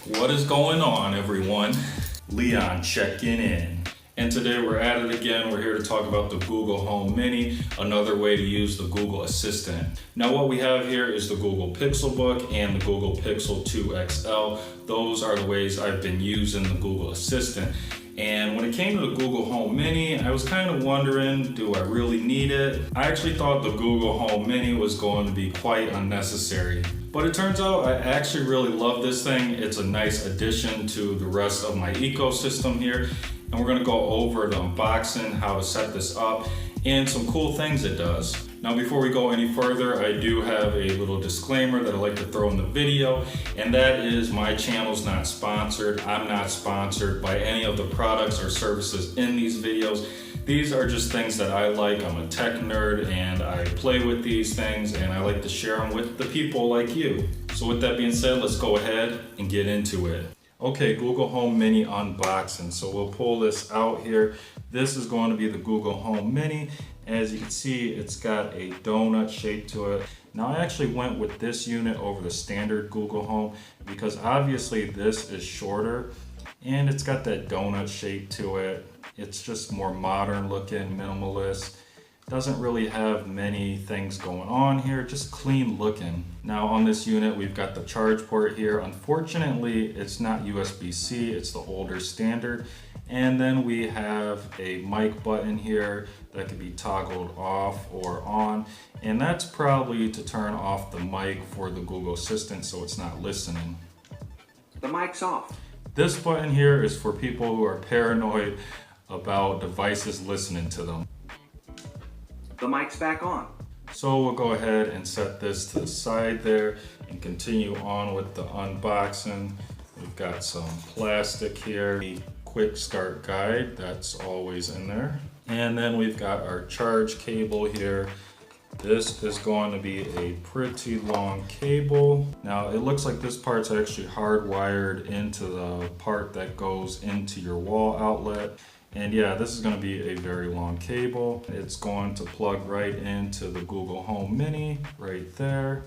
What is going on, everyone? Leon checking in. And today we're at it again. We're here to talk about the Google Home Mini, another way to use the Google Assistant. Now what we have here is the Google Pixelbook and the Google Pixel 2 XL. Those are the ways I've been using the Google Assistant. And when it came to the Google Home Mini, I was kind of wondering, do I really need it? I actually thought the Google Home Mini was going to be quite unnecessary. But it turns out I actually really love this thing. It's a nice addition to the rest of my ecosystem here. And we're gonna go over the unboxing, how to set this up, and some cool things it does. Now before we go any further, I do have a little disclaimer that I like to throw in the video, and that is my channel's not sponsored. I'm not sponsored by any of the products or services in these videos. These are just things that I like. I'm a tech nerd and I play with these things and I like to share them with the people like you. So with that being said, let's go ahead and get into it. Okay, Google Home Mini unboxing. So we'll pull this out here. This is going to be the Google Home Mini. As you can see, it's got a donut shape to it. Now I actually went with this unit over the standard Google Home because obviously this is shorter and it's got that donut shape to it. It's just more modern looking, minimalist. Doesn't really have many things going on here, just clean looking. Now on this unit, we've got the charge port here. Unfortunately, it's not USB-C, it's the older standard. And then we have a mic button here that could be toggled off or on. And that's probably to turn off the mic for the Google Assistant so it's not listening. The mic's off. This button here is for people who are paranoid about devices listening to them. The mic's back on. So we'll go ahead and set this to the side there and continue on with the unboxing. We've got some plastic here, a quick start guide, that's always in there. And then we've got our charge cable here. This is going to be a pretty long cable. Now it looks like this part's actually hardwired into the part that goes into your wall outlet. And yeah, this is going to be a very long cable. It's going to plug right into the Google Home Mini right there.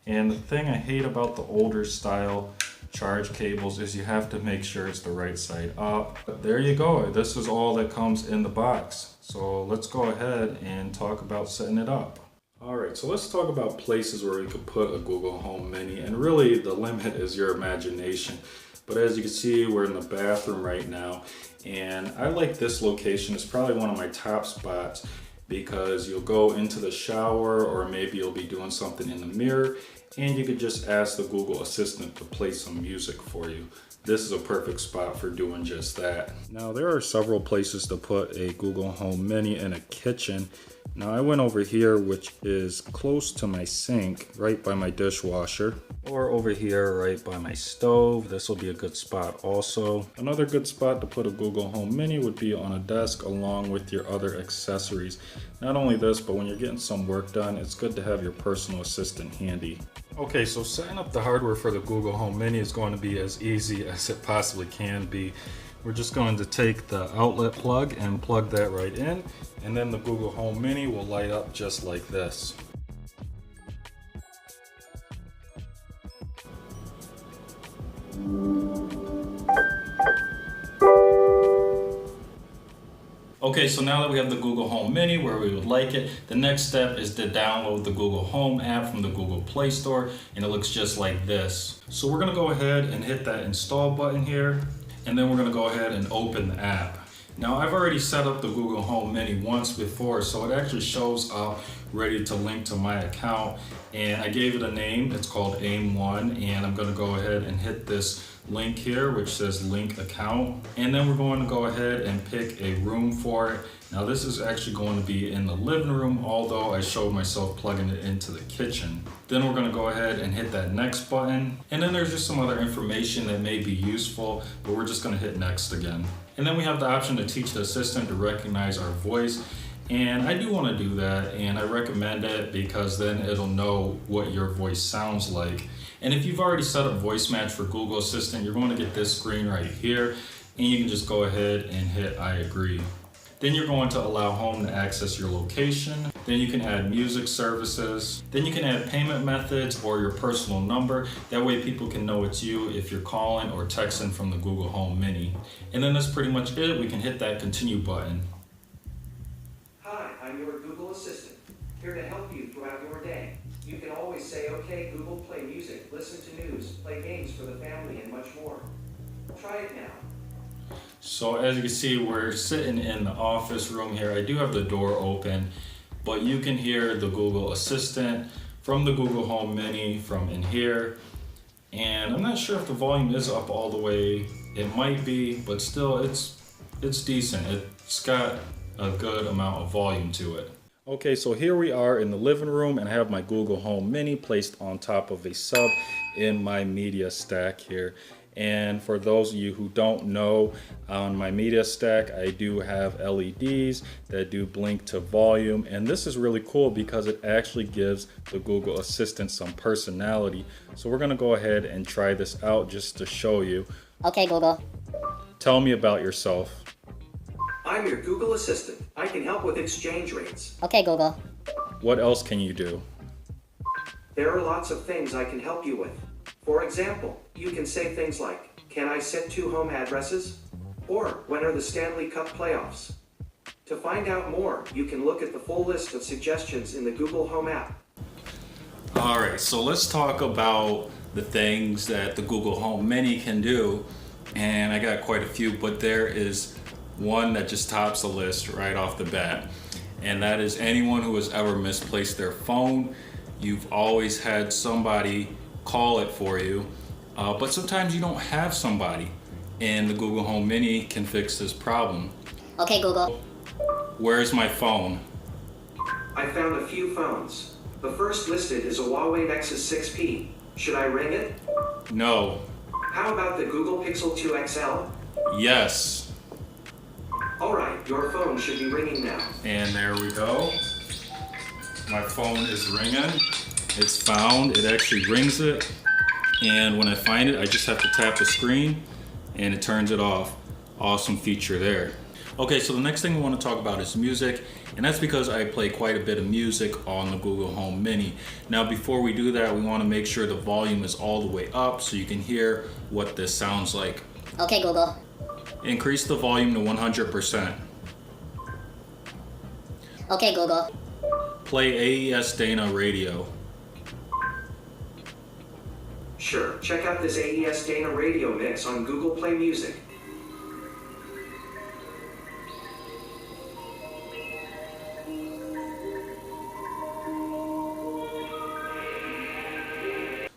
And the thing I hate about the older style charge cables is you have to make sure it's the right side up. But there you go. This is all that comes in the box. So let's go ahead and talk about setting it up. All right, so let's talk about places where we could put a Google Home Mini. And really the limit is your imagination. But as you can see, we're in the bathroom right now. And I like this location. It's probably one of my top spots because you'll go into the shower or maybe you'll be doing something in the mirror and you could just ask the Google Assistant to play some music for you. This is a perfect spot for doing just that. Now there are several places to put a Google Home Mini in a kitchen. Now I went over here, which is close to my sink, right by my dishwasher, or over here right by my stove. This will be a good spot also. Another good spot to put a Google Home Mini would be on a desk along with your other accessories. Not only this, but when you're getting some work done, it's good to have your personal assistant handy. Okay, so setting up the hardware for the Google Home Mini is going to be as easy as it possibly can be. We're just going to take the outlet plug and plug that right in, and then the Google Home Mini will light up just like this. Okay, so now that we have the Google Home Mini where we would like it, the next step is to download the Google Home app from the Google Play Store, and it looks just like this. So we're gonna go ahead and hit that install button here, and then we're gonna go ahead and open the app. Now I've already set up the Google Home Mini once before, so it actually shows up ready to link to my account, and I gave it a name. It's called AIM1, and I'm gonna go ahead and hit this link here which says link account, and then we're going to go ahead and pick a room for it. Now this is actually going to be in the living room, although I showed myself plugging it into the kitchen. Then we're going to go ahead and hit that next button, and then there's just some other information that may be useful, but we're just going to hit next again. And then we have the option to teach the assistant to recognize our voice. And I do want to do that, and I recommend it because then it'll know what your voice sounds like. And if you've already set up voice match for Google Assistant, you're going to get this screen right here, and you can just go ahead and hit I agree. Then you're going to allow Home to access your location. Then you can add music services. Then you can add payment methods or your personal number. That way people can know it's you if you're calling or texting from the Google Home Mini. And then that's pretty much it. We can hit that continue button. Hi, I'm your Google Assistant, here to help you throughout your day. You can always say, okay, Google, play music, listen to news, play games for the family, and much more. Try it now. So as you can see, we're sitting in the office room here. I do have the door open, but you can hear the Google Assistant from the Google Home Mini from in here. And I'm not sure if the volume is up all the way. It might be, but still it's decent. It's got a good amount of volume to it. Okay, so here we are in the living room and I have my Google Home Mini placed on top of a sub in my media stack here. And for those of you who don't know, on my media stack, I do have LEDs that do blink to volume. And this is really cool because it actually gives the Google Assistant some personality. So we're gonna go ahead and try this out just to show you. Okay, Google. Tell me about yourself. I'm your Google Assistant. I can help with exchange rates. Okay, Google. What else can you do? There are lots of things I can help you with. For example, you can say things like, can I set 2 home addresses? Or, when are the Stanley Cup playoffs? To find out more, you can look at the full list of suggestions in the Google Home app. All right, so let's talk about the things that the Google Home Mini can do. And I got quite a few, but there is one that just tops the list right off the bat. And that is anyone who has ever misplaced their phone. You've always had somebody call it for you, but sometimes you don't have somebody, and the Google Home Mini can fix this problem. Okay, Google. Where's my phone? I found a few phones. The first listed is a Huawei Nexus 6P. Should I ring it? No. How about the Google Pixel 2 XL? Yes. Alright, your phone should be ringing now. And there we go. My phone is ringing. It's found. It actually rings it. And when I find it, I just have to tap the screen and it turns it off. Awesome feature there. Okay, so the next thing we want to talk about is music. And that's because I play quite a bit of music on the Google Home Mini. Now, before we do that, we want to make sure the volume is all the way up so you can hear what this sounds like. Okay, Google. Increase the volume to 100%. Okay, Google. Play AES Dana radio. Sure, check out this AES Dana radio mix on Google Play Music.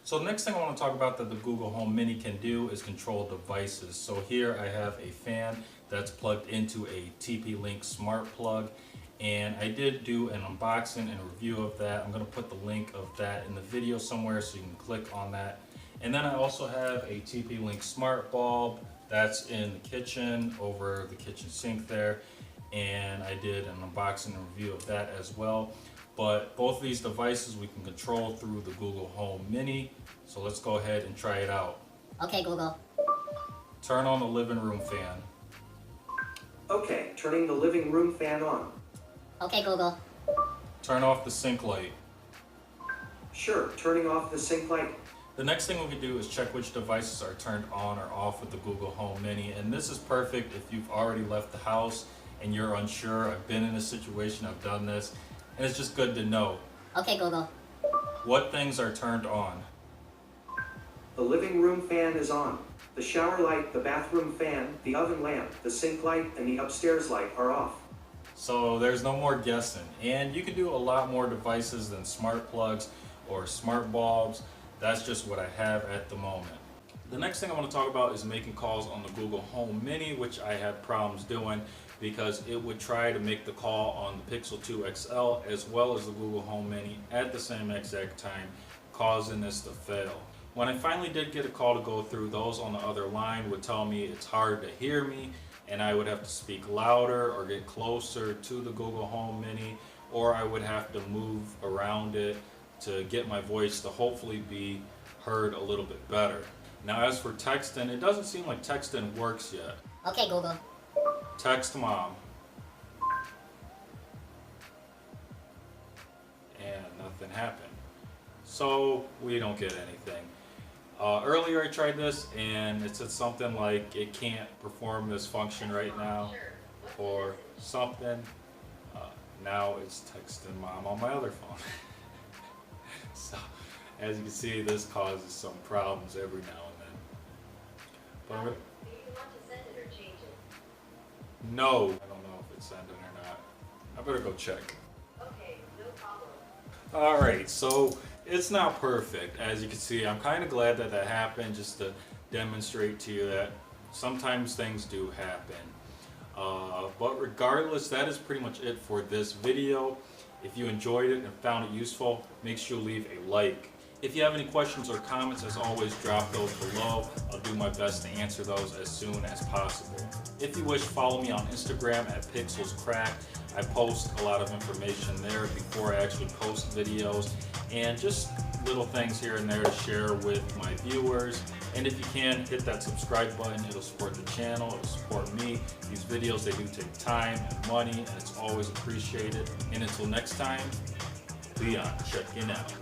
So the next thing I want to talk about that the Google Home Mini can do is control devices. So here I have a fan that's plugged into a TP-Link smart plug, and I did do an unboxing and a review of that. I'm going to put the link of that in the video somewhere so you can click on that. And then I also have a TP-Link smart bulb that's in the kitchen over the kitchen sink there, and I did an unboxing and review of that as well. But both of these devices we can control through the Google Home Mini. So let's go ahead and try it out. Okay, Google. Turn on the living room fan. Okay, turning the living room fan on. Okay, Google. Turn off the sink light. Sure, turning off the sink light. The next thing we can do is check which devices are turned on or off with the Google Home Mini. And this is perfect if you've already left the house and you're unsure. I've been in this situation, I've done this, and it's just good to know. Okay, Google. What things are turned on? The living room fan is on. The shower light, the bathroom fan, the oven lamp, the sink light, and the upstairs light are off. So there's no more guessing. And you can do a lot more devices than smart plugs or smart bulbs. That's just what I have at the moment. The next thing I want to talk about is making calls on the Google Home Mini, which I had problems doing because it would try to make the call on the Pixel 2 XL as well as the Google Home Mini at the same exact time, causing this to fail. When I finally did get a call to go through, those on the other line would tell me it's hard to hear me and I would have to speak louder or get closer to the Google Home Mini, or I would have to move around it to get my voice to hopefully be heard a little bit better. Now as for texting, it doesn't seem like texting works yet. Okay, Google. Text mom. happen. So we don't get anything. Earlier I tried this and it said something like it can't perform this function right now or something. Now it's texting mom on my other phone. So as you can see, this causes some problems every now and then. But Do you want to send it or change it? no, I don't know if it's sending or not. I better go check. Okay, no problem. Alright, so it's not perfect. As you can see, I'm kind of glad that that happened, just to demonstrate to you that sometimes things do happen. But regardless, that is pretty much it for this video. If you enjoyed it and found it useful, make sure you leave a like. If you have any questions or comments, as always, drop those below. I'll do my best to answer those as soon as possible. If you wish, follow me on Instagram at PixelsCrack. I post a lot of information there before I actually post videos, and just little things here and there to share with my viewers. And if you can, hit that subscribe button. It'll support the channel, it'll support me. These videos, they do take time and money, and it's always appreciated. And until next time, be on checking out.